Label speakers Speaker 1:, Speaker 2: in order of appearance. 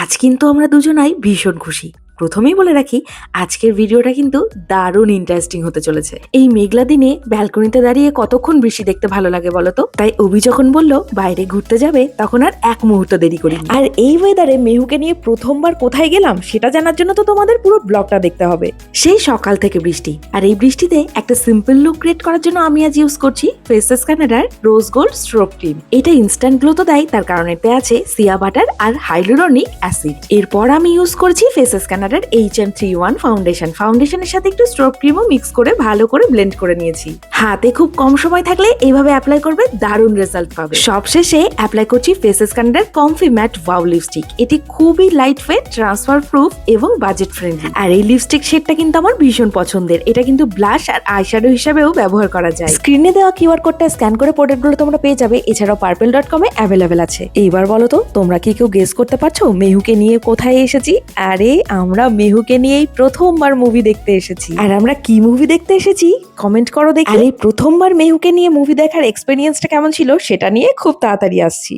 Speaker 1: আজ কিন্তু আমরা দুজনাই ভীষণ খুশি। প্রথমেই বলে রাখি, আজকের ভিডিওটা কিন্তু দারুণ ইন্টারেস্টিং হতে চলেছে। এই মেঘলা দিনে ব্যালকনিতে দাঁড়িয়ে কতক্ষণ বৃষ্টি দেখতে ভালো লাগে বলতো। তাই অভি যখন বলল বাইরে ঘুরতে যাবে, তখন আর এক মুহূর্ত দেরি করিনি। আর এই ওয়েদারে মেহুকে নিয়ে প্রথমবার কোথায় গেলাম সেটা জানার জন্য তো তোমাদের পুরো ব্লগটা দেখতে হবে। সেই সকাল থেকে বৃষ্টি, আর এই বৃষ্টিতে একটা সিম্পল লুক ক্রিয়েট করার জন্য আমি আজ ইউজ করছি ফেসেস কানাডার রোজ গোল্ড স্ট্রোক ক্রিম। এটা ইনস্ট্যান্ট গ্লো তো দেয়, তার কারণ এতে আছে সিয়া বাটার আর হাইলুরনিক অ্যাসিড। এরপর আমি ইউজ করছি ফেসেস কানাডার HM31 ফাউন্ডেশনের সাথে একটু স্ট্রোক ক্রিমও মিক্স করে ভালো করে ব্লেন্ড করে নিয়েছি। হাতে খুব কম সময় থাকলে এইভাবে অ্যাপ্লাই করবে, দারুণ রেজাল্ট পাবে। সবশেষে অ্যাপ্লাই করছি ফেসেস কানাডার কমফি ম্যাট ওয়াও লিপস্টিক। এটি খুবই লাইট ওয়েট, ট্রান্সফার প্রুফ এবং বাজেট ফ্রেন্ডলি। আর এই লিপস্টিক শেডটা কিন্তু আমার ভীষণ পছন্দের। এটা কিন্তু ব্লাশ আর আইশ্যাডো হিসেবেও ব্যবহার করা যায়। স্ক্রিনে দেওয়া কিউআর কোডটা স্ক্যান করে প্রোডাক্টগুলো তোমরা পেয়ে যাবে। এছাড়াও purple.com-এ অ্যাভেলেবেল আছে। এইবার বলো তো, তোমরা কি কেউ গেস করতে পারছো মেহুকে নিয়ে কোথায় এসেছি? আরে আমরা মেহুকে নিয়েই প্রথমবার মুভি দেখতে এসেছি। আর আমরা কি মুভি দেখতে এসেছি কমেন্ট করো দেখি। আর এই প্রথমবার মেহুকে নিয়ে মুভি দেখার এক্সপেরিয়েন্সটা কেমন ছিল সেটা নিয়ে খুব তাড়াতাড়ি আসছি।